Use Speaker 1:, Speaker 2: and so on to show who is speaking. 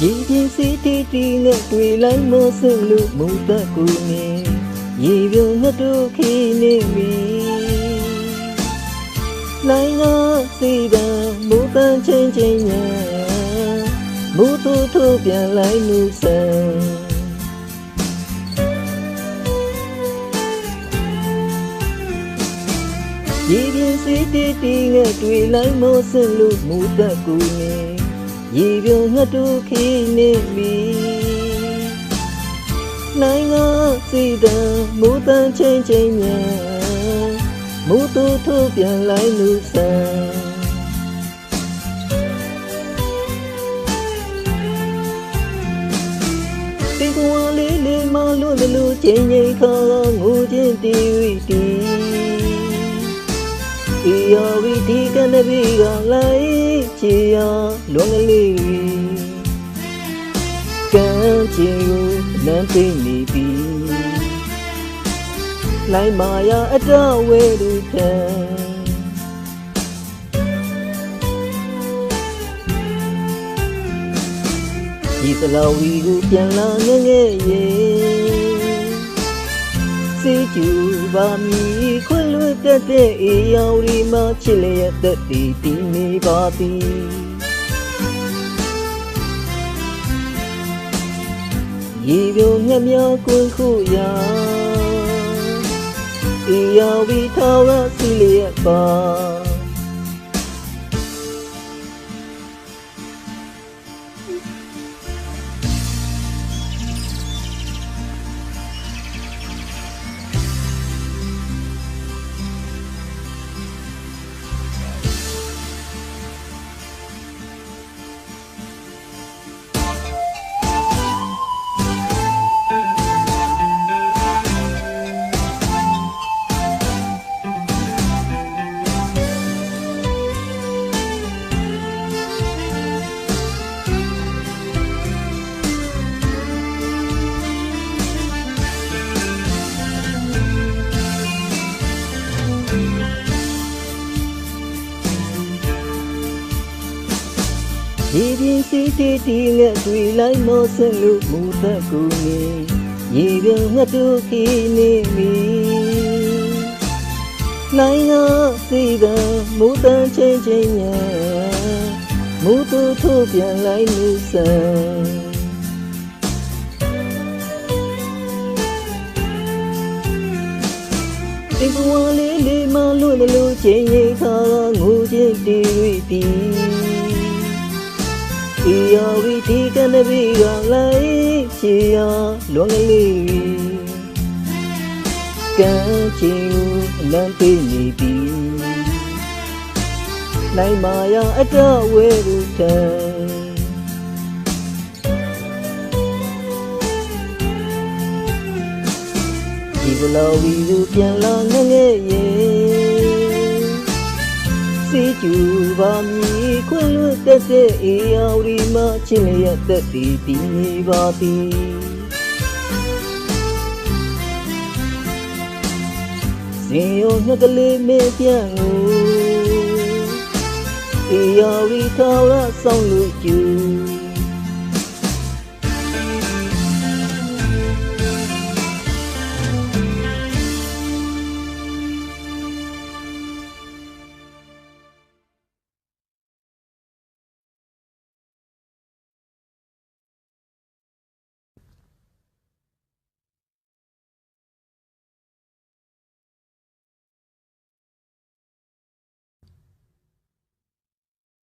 Speaker 1: ရေပြင်းစီတီတီနဲ့တွေ့လိုက်မဆင်လို့မူသက်ကူနေရေပြုံးငှက်တို့ခင်းနေပြီနိုင်ငါစီတံမူတန်ချင်းချင်းညာမူတူတူပြန်လိုက်မှုဆန်ရေပြင်းစီတီတီနဲ့တွေ့လိုက်မဆင်လို့မူသက်ကူနေရေပြုံးငှက်တို့ခင်းနေပြီနိုင်ငါစီတံမူတန်ချင်းချင်းညာမူတူတူပြန်လိုက်မှုဆန်တေကွာလေးလေးမလို့လို့ချင်းချင်းခါငိုချင်းတီဝီတီဒီယောဝီဒီကနဘီကလိုက်ချီယာလွန်ကလေးကမ်းချီကိုလမ်းသိနေပြီလိုက်မာယာအတော်ဝဲလူထံဒီသလောဝီကိုပြန်လာငဲ့ငဲ့ရဲ့စေကျူပါမီခွင့်လွတ်တဲ့အေယောင်ရီမှာချစ်လျက်တဲ့တီနေပါသည်ရေပြုံးငှက်များကွန်းခုရာအေယောင်ရီထောင်ရစီလျက်ပါရေပြင်းစီတီတီနဲ့တွေ့လိုက်မဆင်လို့မူသက်ကူနေရေပြုံးငှက်တို့ခင်းနေပြီနိုင်ငါစီတံမူတန်ချင်းချင်းညာမူတူတူပြန်လိုက်မှုဆန်ဒီဘဝလေးလေးမလို့ချင်းရင်ခါငိုချင်းတီဝီတီဒီယောဝီဒီကနဘီကလိုက်ချီယာလွန်ကလေးကမ်းချီကိုလမ်းပေးနေပြီနိုင်မာယာအတော်ဝဲလူထံဒီဘလောဝီကိုပြန်လာငဲ့ငဲ့ရဲ့စေကျူပါမီခွင့်လွတ်တဲ့အေယောင်ရီမှာချစ်လျက်တဲ့တီနေပါသည်စင်ရောငှက်ကလေးမေးပြန်ကိုအေယောင်ရီထောင်ရဆောင်လို့ကျူ